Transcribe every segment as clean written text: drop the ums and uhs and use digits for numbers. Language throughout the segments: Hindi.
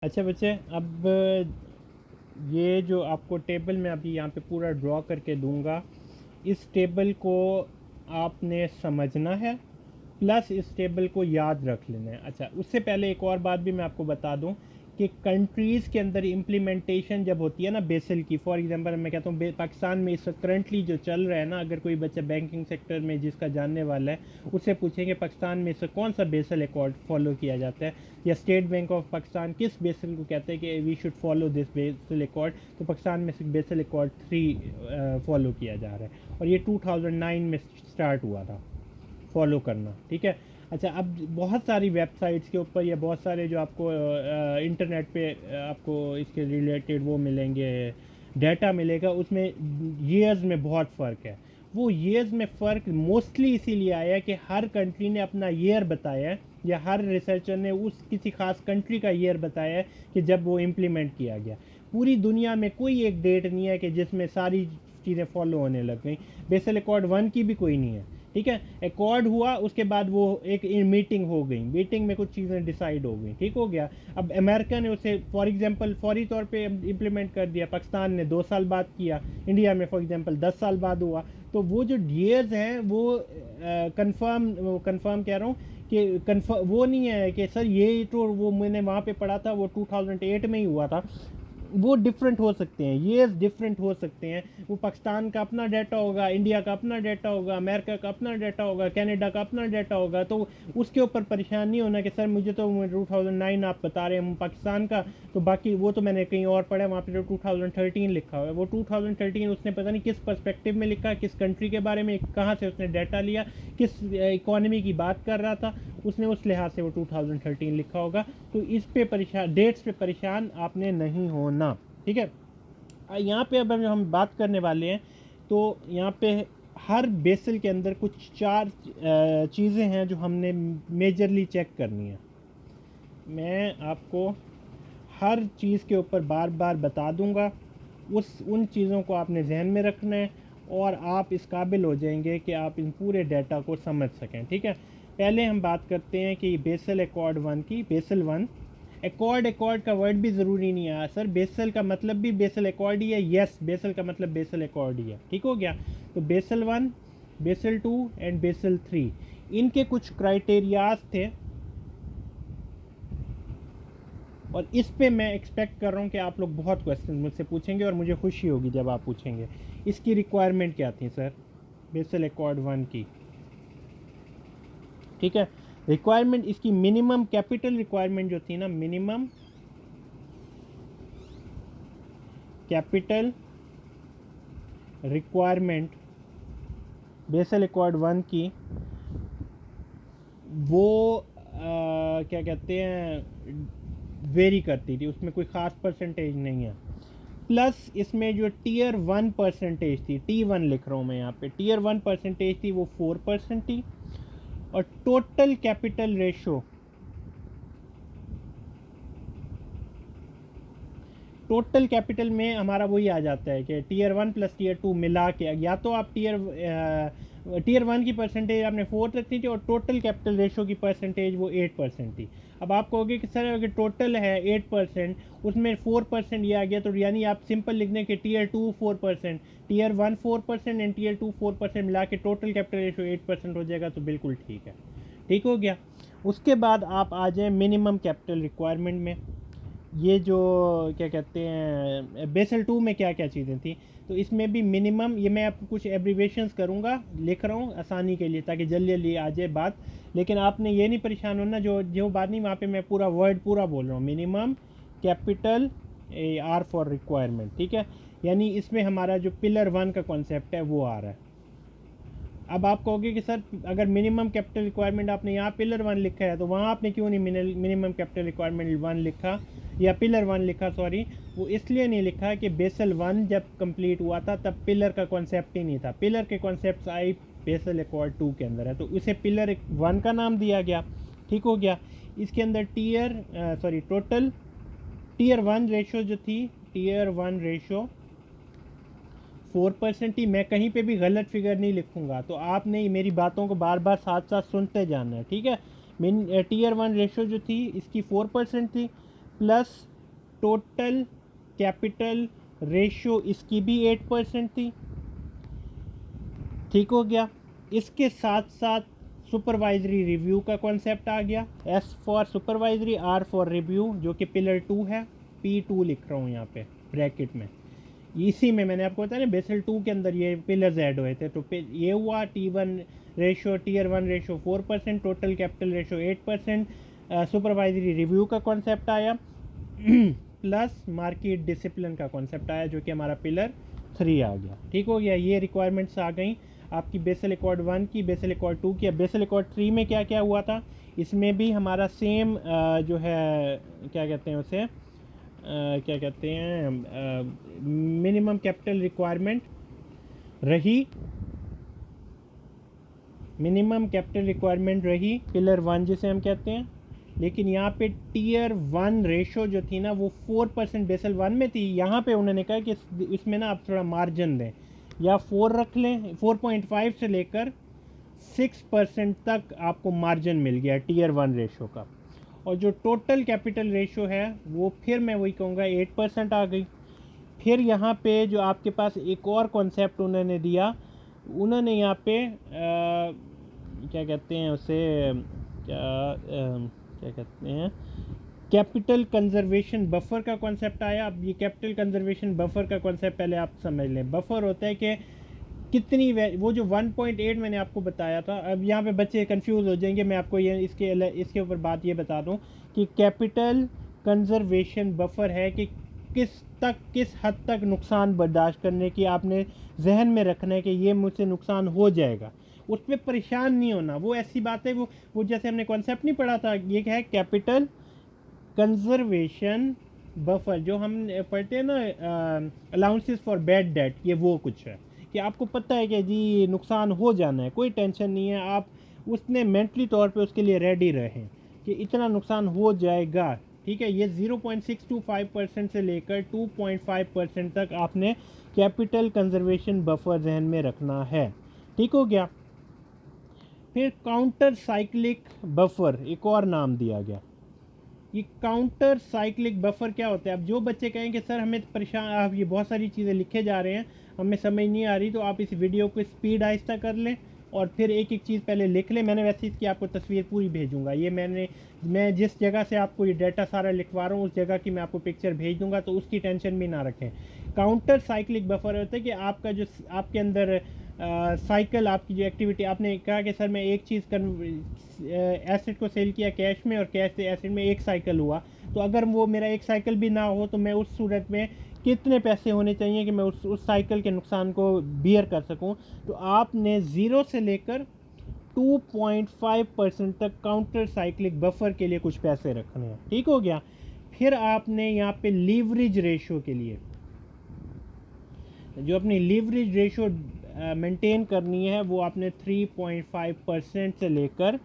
अच्छा बच्चे, अब ये जो आपको टेबल मैं अभी यहाँ पे पूरा ड्रॉ करके दूंगा, इस टेबल को आपने समझना है, प्लस इस टेबल को याद रख लेना है। अच्छा, उससे पहले एक और बात भी मैं आपको बता दूं कि कंट्रीज़ के अंदर इम्प्लीमेंटेशन जब होती है ना बेसल की, फॉर एग्जांपल मैं कहता हूँ पाकिस्तान में इस वक्त करंटली जो चल रहा है ना, अगर कोई बच्चा बैंकिंग सेक्टर में जिसका जानने वाला है उससे पूछेंगे पाकिस्तान में इस वक्त कौन सा बेसल अकॉर्ड फॉलो किया जाता है, या स्टेट बैंक ऑफ पाकिस्तान किस बेसल को कहते हैं कि we should follow this Basel accord, तो पाकिस्तान में सिर्फ बेसल अकॉर्ड 3 फॉलो किया जा रहा है और ये 2009 में स्टार्ट हुआ था फॉलो करना। ठीक है। अच्छा, अब बहुत सारी वेबसाइट्स के ऊपर या बहुत सारे जो आपको इंटरनेट पे आपको इसके रिलेटेड वो मिलेंगे, डाटा मिलेगा, उसमें ईयर्स में बहुत फ़र्क है। वो ईयर्स में फ़र्क मोस्टली इसीलिए आया कि हर कंट्री ने अपना ईयर बताया है, या हर रिसर्चर ने उस किसी खास कंट्री का ईयर बताया है कि जब वो इम्प्लीमेंट किया गया। पूरी दुनिया में कोई एक डेट नहीं है कि जिसमें सारी चीज़ें फॉलो होने लग गई। बेसल अकॉर्ड 1 की भी कोई नहीं है। ठीक है, अकॉर्ड हुआ, उसके बाद वो एक मीटिंग हो गई, मीटिंग में कुछ चीज़ें डिसाइड हो गई, ठीक हो गया। अब अमेरिका ने उसे फॉर एग्जांपल फौरी तौर पे इम्प्लीमेंट कर दिया, पाकिस्तान ने 2 साल बाद किया, इंडिया में फॉर एग्जांपल 10 साल बाद हुआ। तो वो जो ईयर्स हैं वो कंफर्म कह रहा हूँ कि कंफर्म वो नहीं है कि सर ये तो वो मैंने वहाँ पे पढ़ा था वो 2008 में ही हुआ था। वो डिफरेंट हो सकते हैं, ये डिफरेंट हो सकते हैं। वो पाकिस्तान का अपना डाटा होगा, इंडिया का अपना डाटा होगा, अमेरिका का अपना डाटा होगा, कनाडा का अपना डाटा होगा। तो उसके ऊपर परेशान नहीं होना कि सर मुझे तो 2009 आप बता रहे हैं पाकिस्तान का, तो बाकी वो तो मैंने कहीं और पढ़ा है, वहाँ पे तो 2013 लिखा हुआ है। वो 2013 उसने पता नहीं किस पर्सपेक्टिव में लिखा, किस कंट्री के बारे में, कहाँ से उसने डाटा लिया, किस इकोनॉमी की बात कर रहा था, उसने उस लिहाज से वो 2013 लिखा होगा। तो इस पे परेशान, डेट्स पे परेशान आपने नहीं होना। ठीक है। यहाँ पे अब हम बात करने वाले हैं, तो यहाँ पे हर बेसल के अंदर कुछ 4 चीज़ें हैं जो हमने मेजरली चेक करनी है। मैं आपको हर चीज़ के ऊपर बार बार बता दूंगा, उन चीज़ों को आपने जहन में रखना है और आप इस काबिल हो जाएंगे कि आप इन पूरे डाटा को समझ सकें। ठीक है। पहले हम बात करते हैं कि बेसल अकॉर्ड 1 की। बेसल 1 अकॉर्ड का वर्ड भी ज़रूरी नहीं है सर, बेसल का मतलब भी बेसल अकॉर्ड ही है। यस, बेसल का मतलब बेसल अकॉर्ड ही है। ठीक हो गया। तो बेसल 1, बेसल 2 एंड बेसल 3, इनके कुछ क्राइटेरियाज थे और इस पे मैं एक्सपेक्ट कर रहा हूँ कि आप लोग बहुत क्वेश्चन मुझसे पूछेंगे और मुझे खुशी होगी जब आप पूछेंगे। इसकी रिक्वायरमेंट क्या थी सर बेसल अकॉर्ड 1 की? ठीक है। रिक्वायरमेंट इसकी मिनिमम कैपिटल रिक्वायरमेंट जो थी ना, minimum capital requirement Basel accord 1 की, वो क्या कहते हैं, वेरी करती थी, उसमें कोई ख़ास परसेंटेज नहीं है। प्लस इसमें जो टीयर 1 परसेंटेज थी, T1 लिख रहा हूँ मैं यहाँ पे, टीयर 1 परसेंटेज थी वो 4% थी। और total capital ratio, total capital में हमारा वही आ जाता है कि टीयर 1 प्लस टीयर 2 मिला के, या तो आप टीयर 1 की परसेंटेज आपने 4 रखनी थी और टोटल कैपिटल रेशो की परसेंटेज वो 8% थी। अब आप कहोगे कि सर अगर टोटल है 8%, उसमें 4% ये आ गया, तो यानी आप सिंपल लिख दें कि टीयर 2 4%, टीयर 1 4% एंड टीयर 2 4% मिला के टोटल कैपिटल रेशो 8% हो जाएगा, तो बिल्कुल ठीक है। ठीक हो गया। उसके बाद आप आ जाए मिनिमम कैपिटल रिक्वायरमेंट में। ये जो क्या कहते हैं बेसल 2 में क्या क्या चीज़ें थी, तो इसमें भी मिनिमम, ये मैं आपको कुछ एब्रीवेशंस करूँगा, लिख रहा हूँ आसानी के लिए ताकि जल्दी जल्दी आ जाए बात। लेकिन आपने ये नहीं परेशान होना, जो जो बात नहीं वहाँ पे मैं पूरा वर्ड पूरा बोल रहा हूँ, minimum capital R for requirement. ठीक है। यानी इसमें हमारा जो पिलर 1 का कॉन्सेप्ट है वो आ रहा है। अब आप कहोगे कि सर अगर मिनिमम कैपिटल रिक्वायरमेंट आपने यहाँ पिलर 1 लिखा है तो वहाँ आपने क्यों नहीं मिनिमम कैपिटल रिक्वायरमेंट 1 लिखा, या पिलर 1 लिखा, सॉरी। वो इसलिए नहीं लिखा कि बेसल 1 जब कंप्लीट हुआ था तब पिलर का कॉन्सेप्ट ही नहीं था, पिलर के कॉन्सेप्ट आई बेसल अकॉर्ड 2 के अंदर है, तो उसे पिलर 1 का नाम दिया गया। ठीक हो गया। इसके अंदर टोटल टीयर 1 रेशो जो थी, टीयर 1 रेशो 4% ही, मैं कहीं पे भी गलत फिगर नहीं लिखूंगा, तो आपने मेरी बातों को बार बार साथ साथ सुनते जाना है। ठीक है। टीयर 1 रेशो जो थी इसकी 4% थी, प्लस टोटल कैपिटल रेशो इसकी भी 8% थी। ठीक हो गया। इसके साथ साथ सुपरवाइजरी रिव्यू का कॉन्सेप्ट आ गया। S for supervisory, R for review, जो कि पिलर 2 है। P2 लिख रहा हूँ यहाँ पे ब्रैकेट में। इसी में मैंने आपको बताया ना बेसल 2 के अंदर ये पिलर्स ऐड हुए थे। तो ये हुआ T1 ratio, tier 1 ratio 4%, total capital ratio 8%, supervisory review का कॉन्सेप्ट आया प्लस मार्केट डिसिप्लिन का कॉन्सेप्ट आया, जो कि हमारा पिलर 3 आ गया। ठीक हो गया। ये रिक्वायरमेंट्स आ गई आपकी बेसल अकॉर्ड 1 की, बेसल अकॉर्ड 2 की। अब बेसल अकॉर्ड 3 में क्या क्या हुआ था, इसमें भी हमारा सेम जो है क्या कहते हैं उसे क्या कहते हैं मिनिमम कैपिटल रिक्वायरमेंट रही, मिनिमम कैपिटल रिक्वायरमेंट रही पिलर 1 जिसे हम कहते हैं। लेकिन यहाँ पे टीयर 1 रेशो जो थी ना वो 4% बेसल 1 में थी। यहाँ पे उन्होंने कहा कि इसमें ना आप थोड़ा मार्जिन दें, या 4 रख लें। 4.5 से लेकर 6% तक आपको मार्जिन मिल गया टीयर 1 रेशो का। और जो टोटल कैपिटल रेशो है वो फिर मैं वही कहूँगा 8% आ गई। फिर यहाँ पे जो आपके पास एक और कॉन्सेप्ट उन्होंने दिया, उन्होंने यहाँ पे क्या कहते हैं उसे क्या कहते हैं कैपिटल कंजर्वेशन बफर का कॉन्सेप्ट आया। अब ये कैपिटल कंजर्वेशन बफर का कॉन्सेप्ट पहले आप समझ लें। बफर होता है कि कितनी वो जो 1.8 मैंने आपको बताया था। अब यहाँ पे बच्चे कंफ्यूज हो जाएंगे, मैं आपको ये इसके ऊपर बात ये बता दूँ कि कैपिटल कंजर्वेशन बफर है कि किस हद तक नुकसान बर्दाश्त करने की आपने जहन में रखना है कि ये मुझसे नुकसान हो जाएगा, उस पर परेशान नहीं होना। वो ऐसी बात है, वो जैसे हमने कॉन्सेप्ट नहीं पढ़ा था, ये है कैपिटल कंजर्वेशन बफर, जो हम पढ़ते हैं ना अलाउंसेस फॉर बैड डेट, ये वो कुछ है कि आपको पता है कि जी नुकसान हो जाना है, कोई टेंशन नहीं है, आप उसने मेंटली तौर पे उसके लिए रेडी रहें कि इतना नुकसान हो जाएगा। ठीक है। ये 0.625% से लेकर 2.5% तक आपने कैपिटल कंजर्वेशन बफर जहन में रखना है। ठीक हो गया। फिर काउंटर साइक्लिक बफर एक और नाम दिया गया। ये काउंटर साइक्लिक बफर क्या होता है? अब जो बच्चे कहें कि सर हमें परेशान, आप ये बहुत सारी चीज़ें लिखे जा रहे हैं, हमें समझ नहीं आ रही, तो आप इस वीडियो को स्पीड आहिस्ता कर लें और फिर एक एक चीज़ पहले लिख लें। मैंने वैसे इसकी आपको तस्वीर पूरी भेजूंगा। ये मैं जिस जगह से आपको ये डाटा सारा लिखवा रहा हूँ उस जगह की मैं आपको पिक्चर भेज दूंगा, तो उसकी टेंशन भी ना रखें। काउंटर साइक्लिक बफर होता है कि आपका जो आपके अंदर साइकिल, आपकी जो एक्टिविटी, आपने कहा कि सर मैं एक चीज़ एसेट को सेल किया कैश में और कैश से एसेट में एक साइकिल हुआ, तो अगर वो मेरा एक साइकिल भी ना हो तो मैं उस सूरत में कितने पैसे होने चाहिए कि मैं उस साइकिल के नुकसान को बियर कर सकूं? तो आपने 0 से लेकर 2.5% तक काउंटर साइक्लिक बफर के लिए कुछ पैसे रखने हैं। ठीक हो गया। फिर आपने यहाँ पे लीवरेज रेशो के लिए जो अपनी लीवरेज रेशो मेंटेन करनी है वो आपने 3.5% से लेकर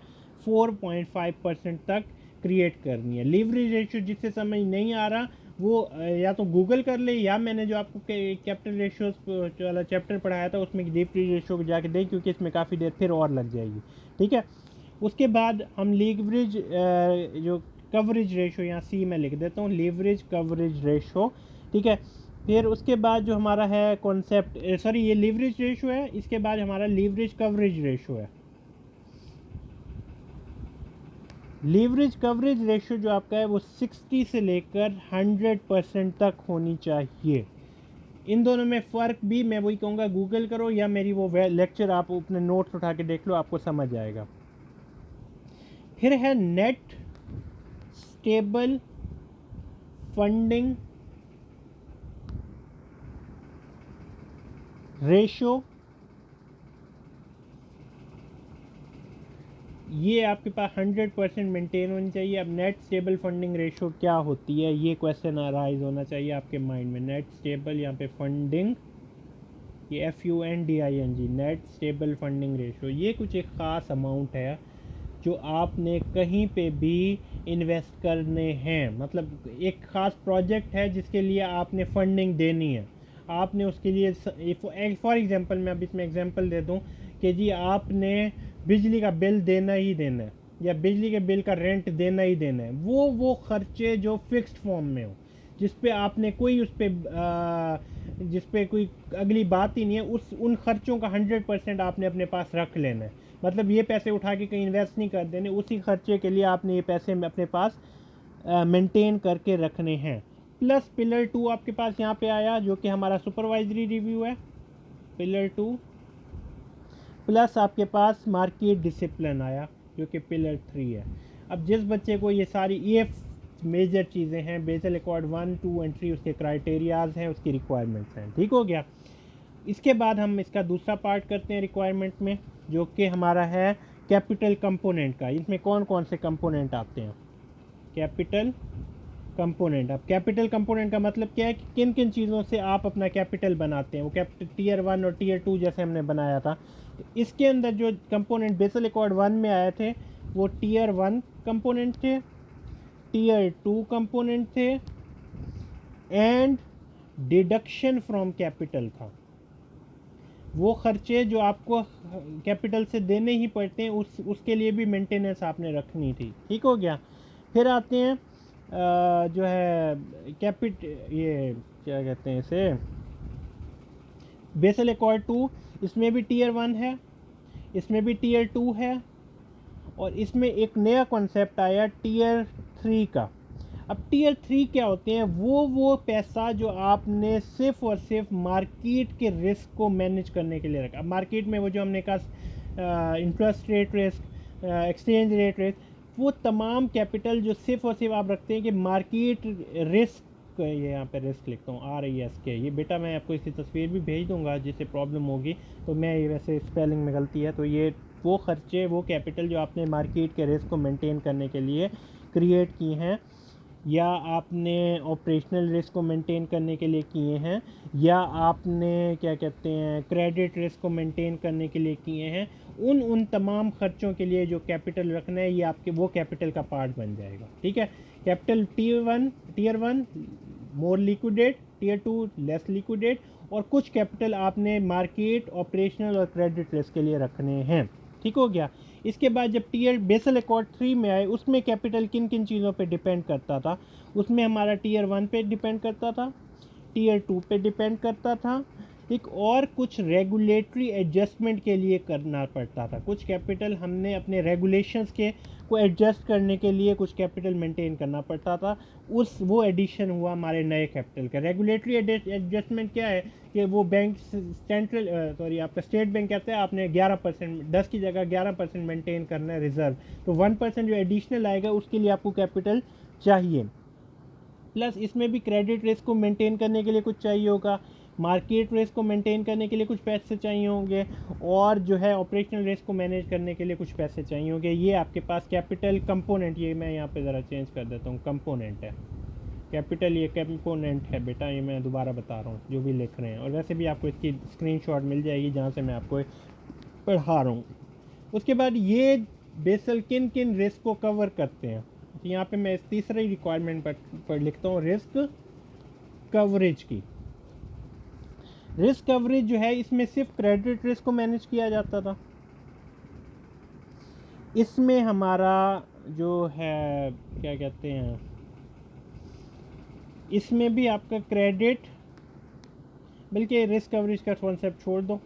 4.5% तक क्रिएट करनी है। लीवरेज रेशो जिससे समझ नहीं आ रहा वो या तो गूगल कर ले, या मैंने जो आपको कैपिटल रेशोज वाला चैप्टर पढ़ाया था उसमें लीवरेज रेशो को जाके दें, क्योंकि इसमें काफ़ी देर फिर और लग जाएगी। ठीक है। उसके बाद हम लीवरेज जो कवरेज रेशो, यहाँ सी में लिख देता हूँ, लीवरेज कवरेज रेशो। ठीक है। फिर उसके बाद जो हमारा है कॉन्सेप्ट, सॉरी ये लीवरेज रेशो है, इसके बाद हमारा लीवरेज कवरेज रेशो है। लीवरेज कवरेज रेशो जो आपका है वो 60 से लेकर 100% तक होनी चाहिए। इन दोनों में फ़र्क भी मैं वही कहूँगा, गूगल करो या मेरी वो लेक्चर आप अपने नोट्स उठा के देख लो, आपको समझ आएगा। फिर है नेट स्टेबल फंडिंग रेशो। ये आपके पास 100% मेंटेन होनी चाहिए। अब नेट स्टेबल फंडिंग रेशो क्या होती है, ये क्वेश्चन अराइज होना चाहिए आपके माइंड में। नेट स्टेबल, यहाँ पे फंडिंग, ये FUNDING, net stable funding ratio, ये कुछ एक ख़ास अमाउंट है जो आपने कहीं पे भी इन्वेस्ट करने हैं। मतलब एक ख़ास प्रोजेक्ट है जिसके लिए आपने फंडिंग देनी है, आपने उसके लिए फॉर एग्जांपल मैं अब इसमें एग्जांपल दे दूं कि जी आपने बिजली का बिल देना ही देना है या बिजली के बिल का रेंट देना ही देना है। वो खर्चे जो फिक्स्ड फॉर्म में हो, जिस पे आपने कोई उस पे जिस पे कोई अगली बात ही नहीं है, उन खर्चों का 100% आपने अपने पास रख लेना है। मतलब ये पैसे उठा के कहीं इन्वेस्ट नहीं कर देने, उसी खर्चे के लिए आपने ये पैसे अपने पास मेंटेन करके रखने हैं। प्लस पिलर 2 आपके पास यहाँ पे आया, जो कि हमारा सुपरवाइजरी रिव्यू है, पिलर 2। प्लस आपके पास मार्केट डिसिप्लिन आया, जो कि पिलर 3 है। अब जिस बच्चे को ये सारी ये मेजर चीज़ें हैं, बेसल अकॉर्ड 1, 2 एंड 3 उसके क्राइटेरियाज हैं, उसकी रिक्वायरमेंट्स हैं, ठीक हो गया। इसके बाद हम इसका दूसरा पार्ट करते हैं रिक्वायरमेंट में, जो कि हमारा है कैपिटल कंपोनेंट का। इसमें कौन कौन से कंपोनेंट आते हैं? Capital component. अब कैपिटल कंपोनेंट का मतलब क्या है कि किन किन चीज़ों से आप अपना कैपिटल बनाते हैं। वो कैपिटल टीयर 1 और टीयर 2 जैसे हमने बनाया था। इसके अंदर जो कंपोनेंट बेसल अकॉर्ड 1 में आए थे वो टीयर 1 कंपोनेंट थे, टीयर 2 कंपोनेंट थे एंड डिडक्शन फ्रॉम कैपिटल था। वो खर्चे जो आपको कैपिटल से देने ही पड़ते हैं, उसके लिए भी मेंटेनेंस आपने रखनी थी, ठीक हो गया। फिर आते हैं जो है ये क्या कहते हैं इसे, बेसल अकॉर्ड 2। इसमें भी टीयर 1 है, इसमें भी टीयर 2 है, और इसमें एक नया कॉन्सेप्ट आया टीयर 3 का। अब टीयर 3 क्या होते हैं? वो पैसा जो आपने सिर्फ और सिर्फ मार्केट के रिस्क को मैनेज करने के लिए रखा। अब मार्केट में वो जो हमने कहा interest rate risk, exchange rate risk, वो तमाम कैपिटल जो सिर्फ और सिर्फ आप रखते हैं कि मार्केट रिस्क, ये यहाँ पे रिस्क लिखता हूँ RISK। ये बेटा मैं आपको इसकी तस्वीर भी भेज दूंगा, जिससे प्रॉब्लम होगी तो मैं ये वैसे स्पेलिंग में गलती है। तो ये वो खर्चे, वो कैपिटल जो आपने मार्केट के रिस्क को मेंटेन करने के लिए क्रिएट किए हैं, या आपने ऑपरेशनल रिस्क को मेंटेन करने के लिए किए हैं, या आपने क्या कहते हैं क्रेडिट रिस्क को मेंटेन करने के लिए किए हैं, उन तमाम खर्चों के लिए जो कैपिटल रखना है, ये आपके वो कैपिटल का पार्ट बन जाएगा, ठीक है। कैपिटल टीयर 1 मोर लिक्विडेट, टीयर 2 लेस लिक्विडेट, और कुछ कैपिटल आपने मार्केट, ऑपरेशनल और क्रेडिट रिस्क के लिए रखने हैं, ठीक हो गया। इसके बाद जब टीयर बेसल अकॉर्ड 3 में आए, उसमें कैपिटल किन किन चीज़ों पे डिपेंड करता था? उसमें हमारा टीयर 1 पे डिपेंड करता था, टीयर 2 पे डिपेंड करता था, एक और कुछ रेगुलेटरी एडजस्टमेंट के लिए करना पड़ता था। कुछ कैपिटल हमने अपने रेगुलेशंस के को एडजस्ट करने के लिए कुछ कैपिटल मेंटेन करना पड़ता था। वो एडिशन हुआ हमारे नए कैपिटल का। रेगुलेटरी एडजस्टमेंट क्या है कि वो बैंक आपका स्टेट बैंक कहता है आपने 11%, 10 की जगह 11% मेंटेन करना है रिजर्व, तो 1% जो एडिशनल आएगा उसके लिए आपको कैपिटल चाहिए। प्लस इसमें भी क्रेडिट रिस्क को मेंटेन करने के लिए कुछ चाहिए होगा, मार्केट रिस्क को मेंटेन करने के लिए कुछ पैसे चाहिए होंगे, और जो है ऑपरेशनल रिस्क को मैनेज करने के लिए कुछ पैसे चाहिए होंगे। ये आपके पास कैपिटल कंपोनेंट, ये मैं यहाँ पे ज़रा चेंज कर देता हूँ, कंपोनेंट है कैपिटल, ये कंपोनेंट है बेटा, ये मैं दोबारा बता रहा हूँ जो भी लिख रहे हैं। और वैसे भी आपको इसकी स्क्रीनशॉट मिल जाएगी जहाँ से मैं आपको पढ़ा रहा हूँ। उसके बाद ये बेसल किन किन रिस्क को कवर करते हैं, तो यहाँ पे मैं इस तीसरी रिक्वायरमेंट पर लिखता हूँ रिस्क कवरेज की। रिस्क कवरेज जो है, इसमें सिर्फ क्रेडिट रिस्क को मैनेज किया जाता था। इसमें हमारा जो है क्या कहते हैं, इसमें भी आपका क्रेडिट, बल्कि रिस्क कवरेज का कॉन्सेप्ट छोड़ दो।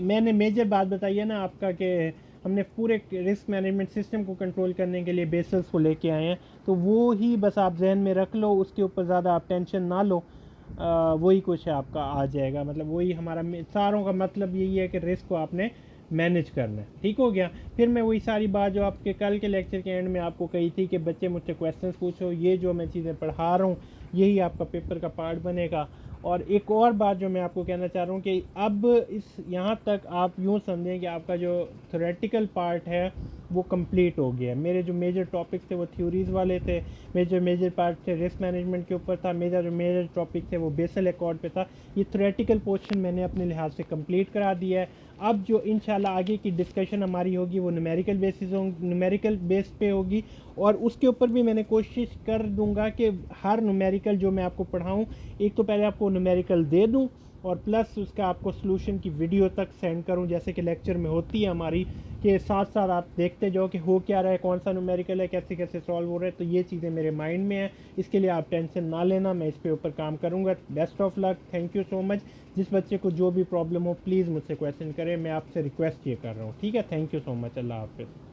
मैंने मेजर बात बताई है ना आपका कि हमने पूरे रिस्क मैनेजमेंट सिस्टम को कंट्रोल करने के लिए बेसल्स को लेके आए हैं, तो वो ही बस आप जहन में रख लो, उसके ऊपर ज़्यादा आप टेंशन ना लो, वही कुछ आपका आ जाएगा। मतलब वही हमारा सारों का मतलब यही है कि रिस्क को आपने मैनेज करना है, ठीक हो गया। फिर मैं वही सारी बात जो आपके कल के लेक्चर के एंड में आपको कही थी कि बच्चे मुझसे क्वेश्चंस पूछो, ये जो मैं चीज़ें पढ़ा रहा हूँ यही आपका पेपर का पार्ट बनेगा। और एक और बात जो मैं आपको कहना चाह रहा हूँ कि अब इस यहाँ तक आप यूँ समझें कि आपका जो थ्योरेटिकल पार्ट है वो कंप्लीट हो गया। मेरे जो मेजर टॉपिक्स थे वो थ्योरीज़ वाले थे, मेरे जो मेजर पार्ट थे रिस्क मैनेजमेंट के ऊपर था, मेरा जो मेजर टॉपिक थे वो बेसल अकॉर्ड पे था। ये थ्योरेटिकल पोर्शन मैंने अपने लिहाज से कंप्लीट करा दिया है। अब जो इंशाल्लाह आगे की डिस्कशन हमारी होगी वो न्यूमेरिकल बेस पे होगी, और उसके ऊपर भी मैंने कोशिश कर दूंगा कि हर न्यूमेरिकल जो मैं आपको पढ़ाऊँ, एक तो पहले आपको न्यूमेरिकल दे दूँ, और प्लस उसका आपको सॉल्यूशन की वीडियो तक सेंड करूं, जैसे कि लेक्चर में होती है हमारी, के साथ साथ आप देखते जाओ कि हो क्या रहा है, कौन सा न्यूमेरिकल है, कैसे कैसे सॉल्व हो रहा है। तो ये चीज़ें मेरे माइंड में है, इसके लिए आप टेंशन ना लेना, मैं इस पे ऊपर काम करूँगा। Best of luck, thank you so much. जिस बच्चे को जो भी प्रॉब्लम हो प्लीज़ मुझसे क्वेश्चन करें, मैं आपसे रिक्वेस्ट ये कर रहा हूँ, ठीक है। थैंक यू सो मच, अल्लाह हाफिज़।